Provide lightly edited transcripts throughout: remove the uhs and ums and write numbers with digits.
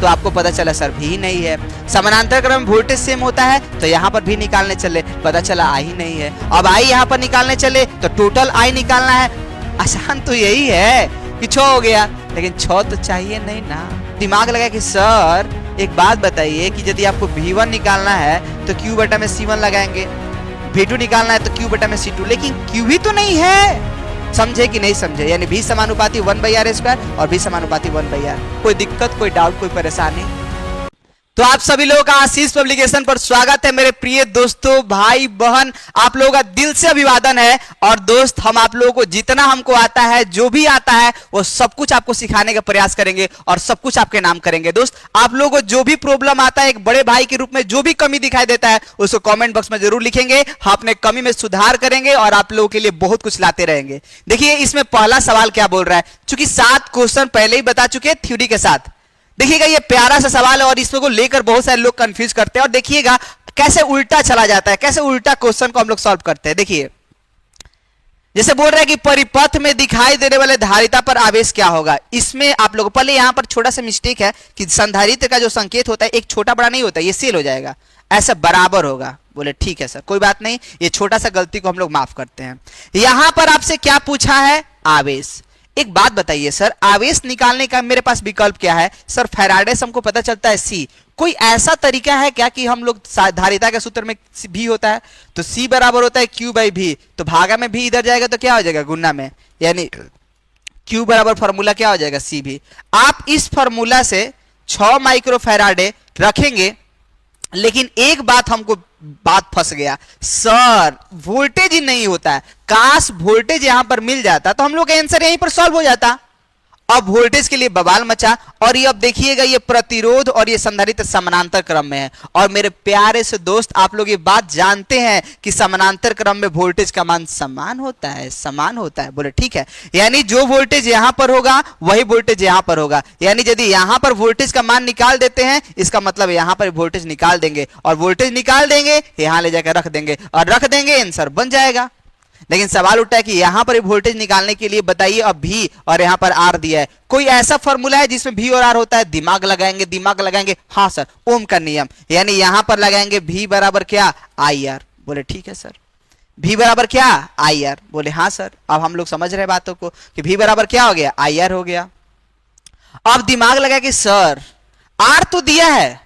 तो आपको पता चला सर भी नहीं है। समानांतर क्रम में वोल्टेज सेम होता है तो यहाँ पर भी निकालने चले, पता चला आई ही नहीं है। अब आई यहाँ पर निकालने चले तो टोटल आई निकालना है। आसान तो यही है कि 6 हो गया, लेकिन 6 तो चाहिए नहीं ना। दिमाग लगा कि सर एक बात बताइए कि यदि आपको V1 निकालना है तो Q बटा में C1 लगाएंगे, V2 निकालना है तो Q बटा में C2, लेकिन Q भी तो नहीं है। समझे कि नहीं समझे? यानी V समानुपाती 1/r² और V समानुपाती 1/r। कोई दिक्कत, कोई डाउट, कोई परेशानी? तो आप सभी लोगों का आशीष पब्लिकेशन पर स्वागत है मेरे प्रिय दोस्तों, भाई बहन, आप लोगों का दिल से अभिवादन है। और दोस्त, हम आप लोगों को जितना हमको आता है, जो भी आता है, वो सब कुछ आपको सिखाने का प्रयास करेंगे और सब कुछ आपके नाम करेंगे। दोस्त, आप लोगों को जो भी प्रॉब्लम आता है, एक बड़े भाई के रूप में जो भी कमी दिखाई देता है, उसको कमेंट बॉक्स में जरूर लिखेंगे। हम अपने कमी में सुधार करेंगे और आप लोगों के लिए बहुत कुछ लाते रहेंगे। देखिए इसमें पहला सवाल क्या बोल रहा है, चूंकि 7 क्वेश्चन पहले ही बता चुके हैं थ्योरी के साथ। देखिएगा ये प्यारा सा सवाल है और इसको लेकर बहुत सारे लोग कंफ्यूज करते हैं। और देखिएगा कैसे उल्टा चला जाता है, कैसे उल्टा क्वेश्चन को हम लोग सॉल्व करते हैं। देखिए जैसे बोल रहा है कि परिपथ में दिखाई देने वाले धारिता पर आवेश क्या होगा। इसमें आप लोग पहले यहां पर छोटा सा मिस्टेक है कि संधारित्र का जो संकेत होता है एक छोटा बड़ा नहीं होता, ये सेल हो जाएगा, ऐसा बराबर होगा। बोले ठीक है सर, कोई बात नहीं, ये छोटा सा गलती को हम लोग माफ करते हैं। यहां पर आपसे क्या पूछा है, आवेश। एक बात बताइए सर, आवेश निकालने का मेरे पास विकल्प क्या है? सर फैराडे से हमको पता चलता है C। कोई ऐसा तरीका है क्या कि हम लोग धारिता के सूत्र में V होता है तो C बराबर होता है Q/V, तो भागा में V इधर जाएगा तो क्या हो जाएगा, गुना में, यानी Q बराबर फॉर्मूला क्या हो जाएगा, CV। आप इस फॉर्मूला से 6 माइक्रोफैराडे रखेंगे, लेकिन एक बात हमको बात फंस गया, सर वोल्टेज ही नहीं होता है। काश वोल्टेज यहां पर मिल जाता तो हम लोग का आंसर यहीं पर सॉल्व हो जाता। अब वोल्टेज के लिए बवाल मचा। और ये अब देखिएगा, ये प्रतिरोध और ये संधारित्र समानांतर क्रम में है। और मेरे प्यारे से दोस्त, आप लोग ये बात जानते हैं कि समानांतर क्रम में वोल्टेज का मान समान होता है, समान होता है। बोले ठीक है, यानी जो वोल्टेज यहां पर होगा वही वोल्टेज यहां पर होगा। यानी यदि यहां पर वोल्टेज का मान निकाल देते हैं, इसका मतलब यहां पर वोल्टेज निकाल देंगे, और वोल्टेज निकाल देंगे यहां ले जाकर रख देंगे, और रख देंगे आंसर बन जाएगा। लेकिन सवाल उठता है कि यहां पर वोल्टेज निकालने के लिए बताइए, अब V और यहां पर R दिया है, कोई ऐसा फॉर्मूला है जिसमें V और R होता है? दिमाग लगाएंगे, दिमाग लगाएंगे। हाँ सर, ओम का नियम, यानी यहां पर लगाएंगे V बराबर क्या, IR। बोले ठीक है सर, V बराबर क्या, IR। बोले हाँ सर, अब हम लोग समझ रहे बातों को कि V बराबर क्या हो गया, IR हो गया। अब दिमाग लगा कि सर R तो दिया है,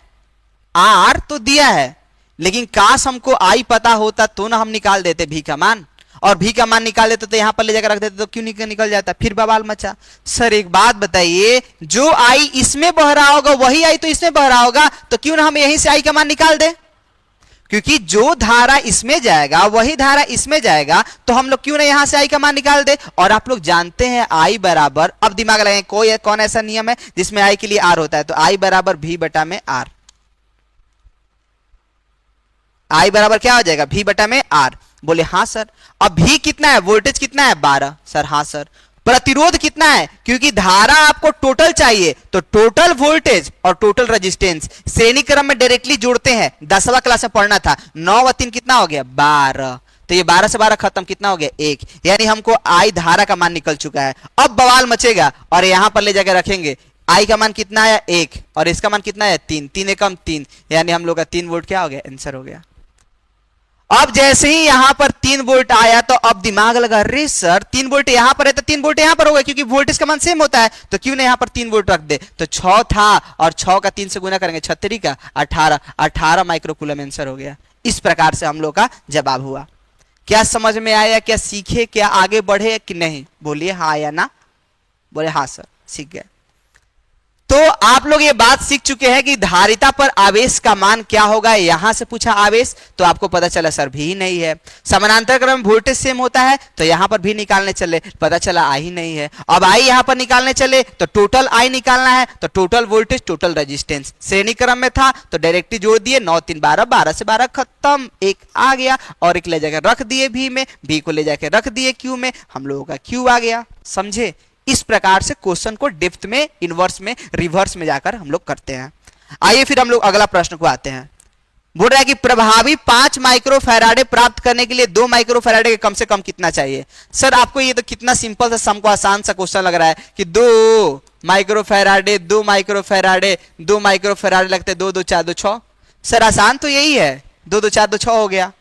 R तो दिया है, लेकिन काश हमको I पता होता तो ना हम निकाल देते V का मान, और V का मान निकाल देते तो यहां पर ले जाकर रख देते तो क्यों निकल जाता। फिर बवाल मचा। सर एक बात बताइए, जो I इसमें बह रहा होगा वही I तो इसमें बह रहा होगा, तो क्यों ना हम यहीं से I का मान निकाल दें? क्योंकि जो धारा इसमें जाएगा वही धारा इसमें जाएगा, तो हम लोग क्यों ना यहां से I का मान निकाल दे। और आप लोग जानते हैं I बराबर, अब दिमाग लगाएं, कौन ऐसा नियम है जिसमें I के लिए R होता है, तो I बराबर V बटा में R। I बराबर क्या हो जाएगा, V बटा में R। बोले हाँ सर। अब V कितना है, वोल्टेज कितना है, 12। सर हाँ सर। प्रतिरोध कितना है, क्योंकि धारा आपको टोटल चाहिए, तो टोटल वोल्टेज और टोटल रेजिस्टेंस श्रेणी क्रम में डायरेक्टली जोड़ते हैं, 10वां क्लास में पढ़ना था। 9 और 3 कितना हो गया, 12। तो ये 12 से 12 खत्म, कितना हो गया, 1। यानी हमको I धारा का मान निकल चुका है। अब बवाल मचेगा और यहां पर ले जाकर रखेंगे, I का मान कितना है, 1, और इसका मान कितना है, 3। 3 एकम 3, यानी हम लोग का 3 वोल्ट क्या हो गया, आंसर हो गया। अब जैसे ही यहां पर 3 वोल्ट आया तो अब दिमाग लगा, अरे सर 3 वोल्ट यहां पर है तो 3 वोल्ट यहां पर होगा, क्योंकि वोल्टेज का मान सेम होता है, तो क्यों नहीं यहां पर 3 वोल्ट रख दे। तो 6 था और 6 का 3 से गुना करेंगे, 36 का 18 माइक्रोकूलम आंसर हो गया। इस प्रकार से हम लोग का जवाब हुआ। क्या समझ में आया, क्या सीखे, क्या आगे बढ़े कि नहीं? बोलिए हाँ या ना। बोले हाँ सर, सीख गए। तो आप लोग ये बात सीख चुके हैं कि धारिता पर आवेश का मान क्या होगा। यहां से पूछा आवेश तो आपको पता चला सर भी नहीं है। समानांतर क्रम में वोल्टेज सेम होता है तो यहां पर भी निकालने चले, पता चला आई ही नहीं है। अब आई यहां पर निकालने चले तो टोटल आई निकालना है, तो टोटल वोल्टेज टोटल रेजिस्टेंस श्रेणी क्रम में था तो डायरेक्टली जोड़ दिए, 9 3 12, 12 से 12 खत्म, एक आ गया और एक ले जाकर रख दिए V में, V को ले जाकर रख दिए Q में, हम लोगों का Q आ गया। समझे? इस प्रकार से क्वेश्चन को डेप्थ में, इनवर्स में, रिवर्स में जाकर हम लोग करते हैं। आइए फिर हम लोग अगला प्रश्न को आते हैं। बोल रहा है कि प्रभावी 5 माइक्रोफैराडे प्राप्त करने के लिए 2 माइक्रोफैराडे के कम से कम कितना चाहिए। सर आपको ये तो कितना सिंपल सा, हमको आसान सा क्वेश्चन लग रहा है कि 2 माइक्रोफैराडे, 2 माइक्रोफैराडे, 2 माइक्रोफैराडे लगते 2 2 4 2 6। सर आसान तो यही है, 2 2 4 2 6 हो गया।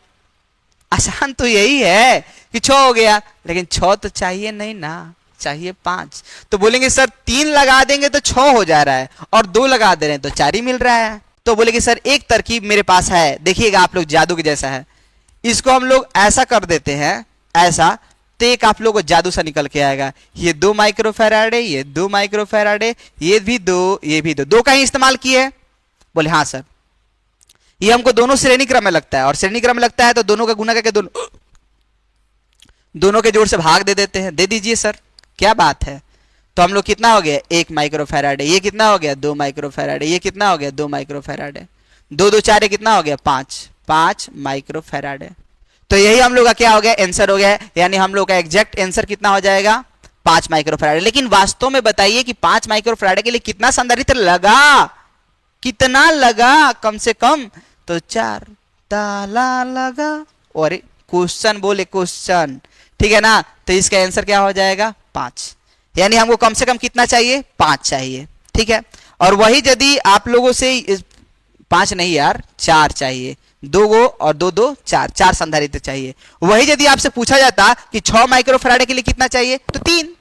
आसान तो यही है कि 6 हो गया, लेकिन 6 तो चाहिए नहीं ना, चाहिए 5। तो बोलेंगे सर 3 लगा देंगे तो 6 हो जा रहा है और 2 लगा दे रहे हैं तो 4 ही मिल रहा है। तो बोलेंगे सर एक तरकीब मेरे पास है, देखिएगा आप लोग जादू के जैसा है, इसको हम लोग ऐसा कर देते हैं, ऐसा, तो एक आप लोग को जादू सा निकल के आएगा। ये 2 माइक्रोफैराडे, ये 2 माइक्रोफैराडे, ये भी 2, ये भी 2 का ही इस्तेमाल किए। बोले हाँ सर, ये हमको दोनों श्रेणी क्रम में लगता है, और श्रेणी क्रम में लगता है तो दोनों का गुना करके दोनों के जोड़ से भाग दे देते हैं। दे दीजिए सर, क्या बात है। तो हम लोग कितना हो गया 1 माइक्रोफैराडे, ये कितना हो गया 2 माइक्रोफैराडे, ये कितना हो गया 2 माइक्रोफैराडे, 2 2 4 कितना हो गया 5 माइक्रोफैराडे। तो यही हम लोग का क्या हो गया, आंसर हो गया है। यानी हम लोग का एग्जैक्ट आंसर कितना हो जाएगा 5 माइक्रोफैराडे। लेकिन वास्तव में बताइए कि 5 माइक्रोफैराडे के लिए कितना संधारित्र लगा, कितना लगा, कम से कम तो 4 ताला लगा। और क्वेश्चन बोले क्वेश्चन, ठीक है ना। तो इसका आंसर क्या हो जाएगा 5। यानी हमको कम से कम कितना चाहिए 5 चाहिए, ठीक है। और वही यदि आप लोगों से 5 नहीं यार 4 चाहिए, 2 गो और 2 2 4, 4 संधारित्र चाहिए। वही यदि आपसे पूछा जाता कि 6 माइक्रोफैराडे के लिए कितना चाहिए तो 3,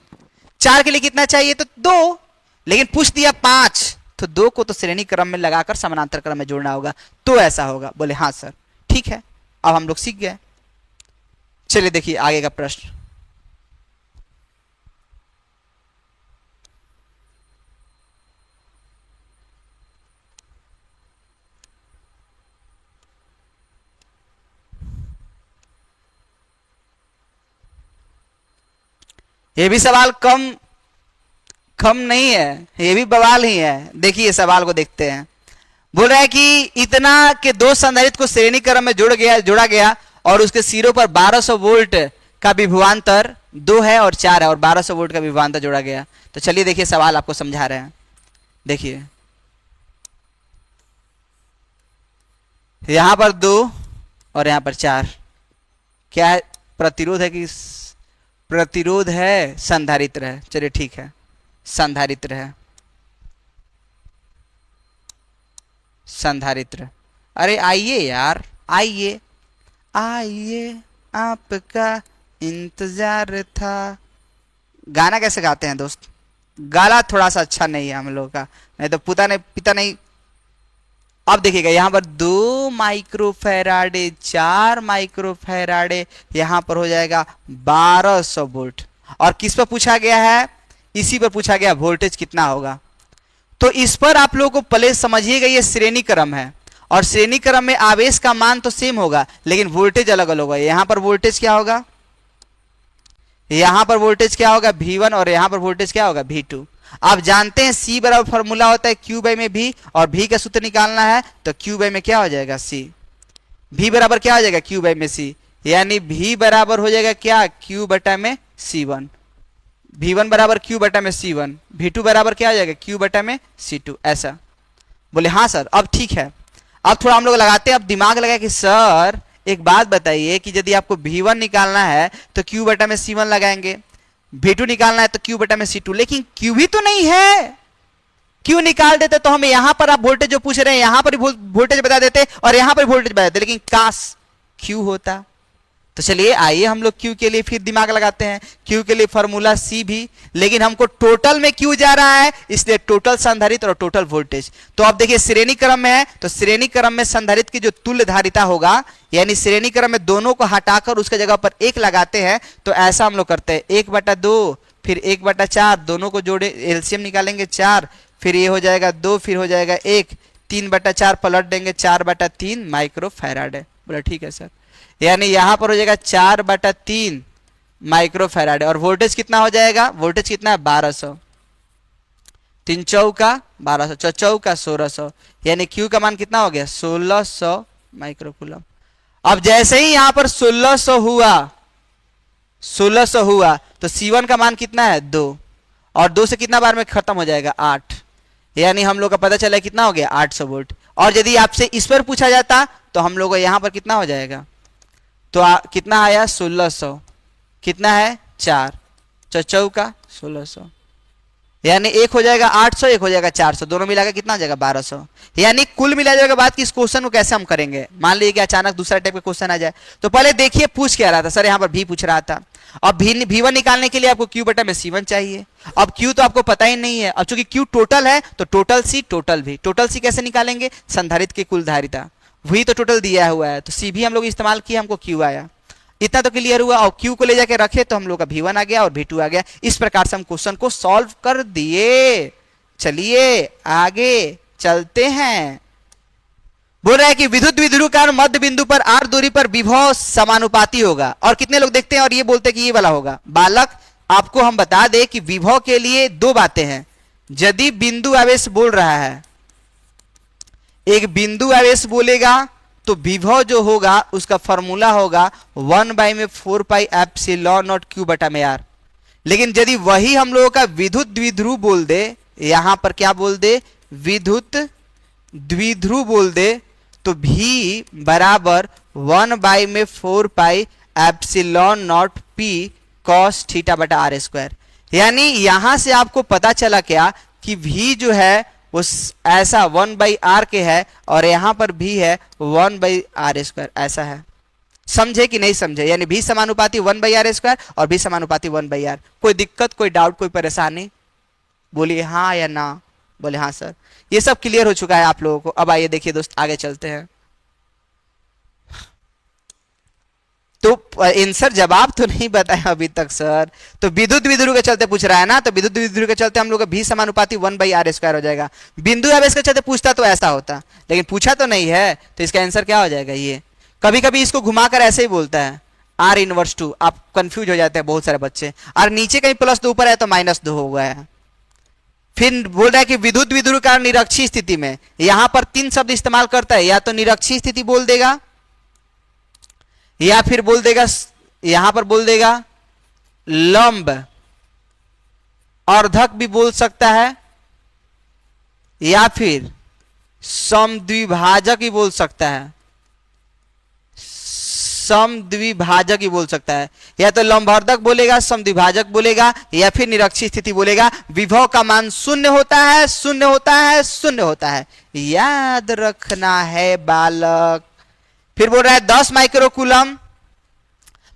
4 के लिए कितना चाहिए तो 2, लेकिन पूछ दिया 5, तो 2 को तो श्रेणी क्रम में लगाकर समानांतर क्रम में जोड़ना होगा, तो ऐसा होगा। बोले हाँ सर, ठीक है, अब हम लोग सीख गए। चलिए देखिए आगे का प्रश्न। ये भी सवाल कम नहीं है, ये भी बवाल ही है। देखिए सवाल को देखते हैं। बोल रहा है कि इतना के 2 संधारित्र को श्रेणी क्रम में जोड़ा गया और उसके सिरों पर 1200 वोल्ट का विभवांतर 2 है और 4 है, और 1200 वोल्ट का विभवांतर जोड़ा गया। तो चलिए देखिए सवाल आपको समझा रहे हैं। देखिए यहां पर 2 और यहां पर 4, क्या है, प्रतिरोध है कि प्रतिरोध है, संधारित्र है। चलिए ठीक है, संधारित्र है, संधारित्र। अरे आइए यार, आइए आइए, आपका इंतजार था। गाना कैसे गाते हैं दोस्त, गाला थोड़ा सा अच्छा नहीं है हम लोग का, नहीं तो पिता नहीं। अब देखिएगा यहां पर 2 माइक्रोफैराडे, 4 माइक्रोफैराडे, यहां पर हो जाएगा 1200 वोल्ट। और किस पर पूछा गया है, इसी पर पूछा गया वोल्टेज कितना होगा। तो इस पर आप लोगों को पहले समझिएगा ये श्रेणी क्रम है, और श्रेणी क्रम में आवेश का मान तो सेम होगा लेकिन वोल्टेज अलग अलग होगा। यहां पर वोल्टेज क्या होगा, यहां पर वोल्टेज क्या होगा V1, और यहां पर वोल्टेज क्या होगा V2। आप जानते हैं C बराबर फॉर्मूला होता है Q बाई में V, और V का सूत्र निकालना है तो Q बाई में क्या हो जाएगा C। V बराबर क्या हो जाएगा Q बाई में C, यानी V बराबर हो जाएगा क्या Q बटा में C1, V1 बराबर Q बटा में C1, V2 बराबर क्या हो जाएगा Q बटा में C2। ऐसा बोले हाँ सर, अब ठीक है। अब थोड़ा हम लोग लगाते हैं, अब दिमाग लगा कि सर एक बात बताइए कि यदि आपको V1 निकालना है तो Q बटा में C1 लगाएंगे, V2 निकालना है तो Q बटा में C2, लेकिन Q भी तो नहीं है। Q निकाल देते तो हमें यहां पर आप वोल्टेज जो पूछ रहे हैं यहां पर वोल्टेज बता देते और यहां पर वोल्टेज बता देते, लेकिन काश Q होता। तो चलिए आइए हम लोग Q के लिए फिर दिमाग लगाते हैं। Q के लिए फॉर्मूला C भी, लेकिन हमको टोटल में Q जा रहा है, इसलिए टोटल संधारित्र और टोटल वोल्टेज। तो अब देखिए श्रेणी क्रम में है तो श्रेणी क्रम में संधारित्र की जो तुल्य धारिता होगा, यानी श्रेणी क्रम में दोनों को हटाकर उसके जगह पर 1 लगाते हैं। तो ऐसा हम लोग करते हैं 1/2 फिर 1/4, दोनों को जोड़े एलसीएम निकालेंगे 4, फिर ये हो जाएगा 2, फिर हो जाएगा 1, 3/4 पलट देंगे 4/3 माइक्रोफैराड है। बोला ठीक है सर, यानी यहां पर हो जाएगा 4/3 माइक्रोफैराड, और वोल्टेज कितना हो जाएगा, वोल्टेज कितना है 1200, 3 चौका 1200, 4 चौका 1600, यानी Q का मान कितना हो गया 1600 माइक्रोकूलम। अब जैसे ही यहां पर 1600 हुआ तो C1 का मान कितना है 2, और 2 से कितना बार में खत्म हो जाएगा 8, यानी हम लोग का पता चला कितना हो गया 800 वोल्ट। और यदि आपसे इस पर पूछा जाता तो हम लोग को यहां पर कितना हो जाएगा, तो कितना आया 1600, कितना है 4 चौका 1600, यानी एक हो जाएगा 800, एक हो जाएगा 400, दोनों मिलाकर कितना हो जाएगा 1200। यानी कुल मिला जाएगा। बात की इस क्वेश्चन को कैसे हम करेंगे, मान लीजिए कि अचानक दूसरा टाइप का क्वेश्चन आ जाए, तो पहले देखिए पूछ क्या रहा था सर, यहाँ पर भी पूछ रहा था। अब V1 निकालने के लिए आपको Q बटा में C1 चाहिए। अब Q तो आपको पता ही नहीं है, अब चूंकि Q टोटल है तो total C total V। Total C कैसे निकालेंगे, संधारित्र की कुल धारिता, V तो टोटल दिया हुआ है, तो C भी हम लोग इस्तेमाल किए, हमको Q आया। इतना तो क्लियर हुआ। और Q को ले जाके रखे तो हम लोग का V1 आ गया और V2 आ गया। इस प्रकार से हम क्वेश्चन को सॉल्व कर दिए। चलिए आगे चलते हैं। बोल रहा है कि विद्युत द्विध्रुव का मध्य बिंदु पर r दूरी पर विभव समानुपाती होगा। और कितने लोग देखते हैं और ये बोलते हैं कि ये वाला होगा। बालक आपको हम बता दें कि विभव के लिए दो बातें हैं। यदि बिंदु आवेश बोल रहा है, एक बिंदु आवेश बोलेगा तो विभव जो होगा उसका फॉर्मूला होगा 1/4πε0 Q बटा में R। लेकिन यदि वही हम लोगों का विद्युत द्विध्रुव बोल दे, यहां पर क्या बोल दे, विद्युत द्विध्रुव बोल दे, तो V बराबर 1/4πε0 P cos थीटा बटा R स्क्वायर। यानी यहां से आपको पता चला क्या कि V जो है वो ऐसा 1/r के है और यहां पर भी है 1/r स्क्वायर, ऐसा है। समझे कि नहीं समझे, यानी भी समानुपाती 1/r स्क्वायर और भी समानुपाती 1/r। कोई दिक्कत, कोई डाउट, कोई परेशानी, बोलिए हाँ या ना। बोले हाँ सर, ये सब क्लियर हो चुका है आप लोगों को। अब आइए देखिए दोस्त, आगे चलते हैं। तो आंसर जवाब तो नहीं बताया अभी तक सर। तो विद्युत द्विध्रुव के चलते पूछ रहा है ना, तो विद्युत द्विध्रुव के चलते हम लोग का भी समानुपाती 1/r स्क्वायर हो जाएगा। बिंदु आवेश के चलते पूछता तो ऐसा होता, लेकिन पूछा तो नहीं है, तो इसका आंसर क्या हो जाएगा ये। कभी कभी इसको घुमाकर ऐसे ही बोलता है R इनवर्स 2, आप कंफ्यूज हो जाते हैं बहुत सारे बच्चे। और नीचे कहीं +2 ऊपर है तो -2 हो गया है। फिर बोल रहा है कि विद्युत द्विध्रुव का निरक्षीय स्थिति में, यहां पर 3 शब्द इस्तेमाल करता है, या तो निरक्षीय स्थिति बोल देगा, या फिर बोल देगा, यहां पर बोल देगा लंब अर्धक भी बोल सकता है, या फिर समद्विभाजक ही बोल सकता है, समद्विभाजक ही बोल सकता है। या तो लंबवर्धक बोलेगा, समद्विभाजक बोलेगा, या फिर निरक्षीय स्थिति बोलेगा। विभव का मान 0 होता है, 0 होता है, 0 होता है, याद रखना है बालक। फिर बोल रहा है 10 माइक्रोकूलम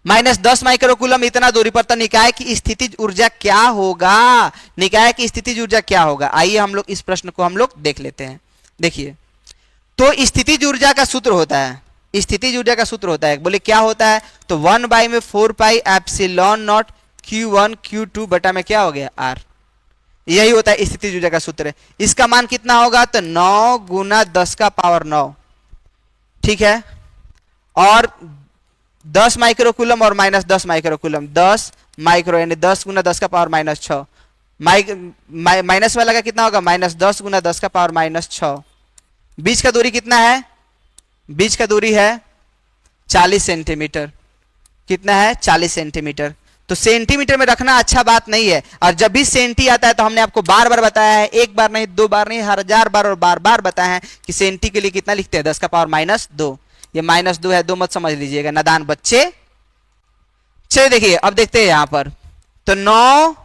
-10 माइक्रोकूलम इतना दूरी पर, तो निकाय की स्थितिज ऊर्जा क्या होगा, निकाय की स्थितिज ऊर्जा क्या होगा। आइए हम लोग इस प्रश्न को हम लोग देख लेते हैं। देखिए, तो स्थितिज ऊर्जा का सूत्र होता है, स्थितिज ऊर्जा का सूत्र होता है, बोले क्या होता है, तो 1/4πε0 Q1 Q2 बटा में क्या हो गया R। यही होता है स्थितिज ऊर्जा का सूत्र। इसका मान कितना होगा, तो 9 × 10⁻9, ठीक है। और 10 माइक्रोकूलम और -10 माइक्रोकूलम, 10 माइक्रो यानी 10 × 10⁻6। माइनस वाला का कितना होगा, -10 × 10⁻6। बीच का दूरी कितना है, बीच का दूरी है 40 सेंटीमीटर। कितना है, 40 सेंटीमीटर। तो सेंटीमीटर में रखना अच्छा बात नहीं है। और जब भी सेंटी आता है तो हमने आपको बार बार बताया है, एक बार नहीं, 2 बार नहीं, 1000 बार और बार बार बताया है कि सेंटी के लिए कितना लिखते हैं, 10⁻2। ये -2 है, 2 मत समझ लीजिएगा नादान बच्चे। चलिए देखिए, अब देखते हैं यहां पर, तो 9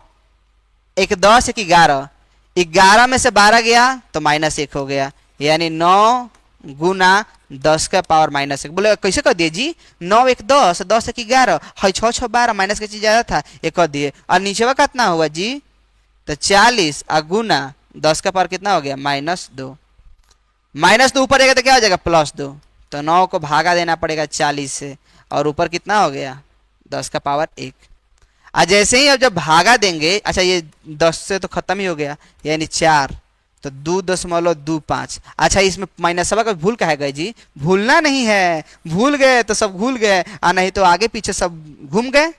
1 10 1 11, 11 में से 12 गया तो -1 हो गया, यानी 9 × 10⁻1। बोले कैसे कर दिए जी, 9 1 10, 10 1 11, 6 6 12, माइनस का चीज ज्यादा था, एक कर दिए। और नीचे का कितना हुआ जी, तो 40 और गुना 10 का पावर कितना हो गया, -2। -2 ऊपर जाएगा तो क्या हो जाएगा, +2। तो 9 को भागा देना पड़ेगा 40 से, और ऊपर कितना हो गया, 10⁻1। और जैसे ही अब जब भागा देंगे, अच्छा ये 10 से तो खत्म ही हो गया, यानी 4, तो 2.25। अच्छा इसमें माइनस का भूल कहा गए जी, भूलना नहीं है, भूल गए तो सब भूल गए, और नहीं तो आगे पीछे सब घूम गए।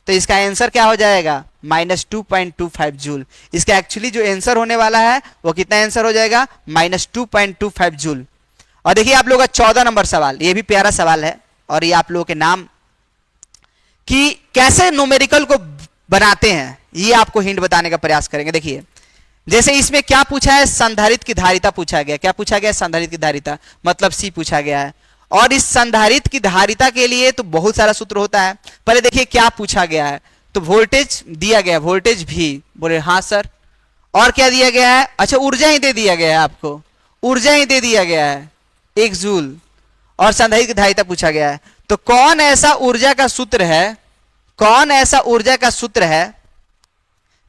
तो इसका आंसर क्या हो जाएगा, -2.25 जूल। इसका एक्चुअली जो आंसर होने वाला है वो कितना आंसर हो जाएगा, -2.25 जूल। और देखिए आप लोगों का 14 नंबर सवाल, ये भी प्यारा सवाल है, और ये आप लोगों के नाम कि कैसे न्यूमेरिकल को बनाते हैं ये आपको हिंट बताने का प्रयास करेंगे। देखिए जैसे इसमें क्या पूछा है, संधारित्र की धारिता पूछा गया। क्या पूछा गया, संधारित्र की धारिता, मतलब C पूछा गया है। और इस संधारित्र की धारिता के लिए तो बहुत सारा सूत्र होता है। पहले देखिए क्या पूछा गया है, तो वोल्टेज दिया गया, वोल्टेज V, बोले हाँ सर। और क्या दिया गया है? अच्छा ऊर्जा ही दे दिया गया है आपको, ऊर्जा ही दे दिया गया है 1 जूल, और संधारित्र की धारिता पूछा गया है। तो कौन ऐसा ऊर्जा का सूत्र है, कौन ऐसा ऊर्जा का सूत्र है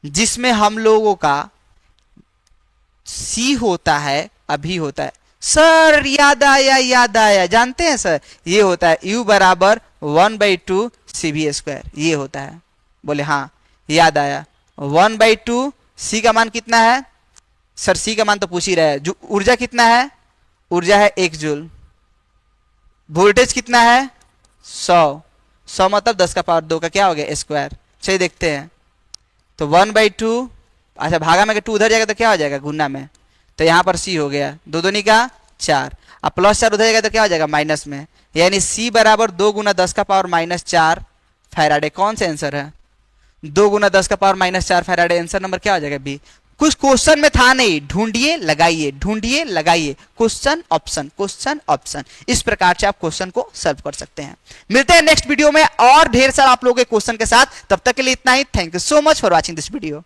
जिसमें हम लोगों का C होता है, अभी होता है? सर याद आया, याद आया, जानते हैं सर, ये होता है U बराबर 1/2 CV², ये होता है। बोले हाँ याद आया, 1/2 C का मान कितना है? सर C का मान तो पूछ ही रहा है। जो ऊर्जा कितना है? ऊर्जा है 1 जूल। वोल्टेज कितना है? 100 मतलब 10 का पावर 2 का क्या हो गया? स्क्वायर। चलिए देखते हैं। तो 1/2, अच्छा भागा में 2 उधर जाएगा तो क्या हो जाएगा? गुना में, तो यहाँ पर C हो गया 2 दूनी का 4, अब +4 उधर जाएगा तो क्या हो जाएगा? माइनस में, यानी C बराबर 2 गुना 10 का पावर -4 फैराडे। कौन सा आंसर है? 2 गुना 10 का पावर -4 फैराडे। आंसर नंबर क्या हो जाएगा? बी। कुछ क्वेश्चन में था नहीं, ढूंढिए लगाइए, ढूंढिए लगाइए, क्वेश्चन ऑप्शन, क्वेश्चन ऑप्शन, इस प्रकार से आप क्वेश्चन को सॉल्व कर सकते हैं। मिलते हैं नेक्स्ट वीडियो में और ढेर सारा आप लोगों के क्वेश्चन के साथ। तब तक के लिए इतना ही। Thank you so much for watching this video.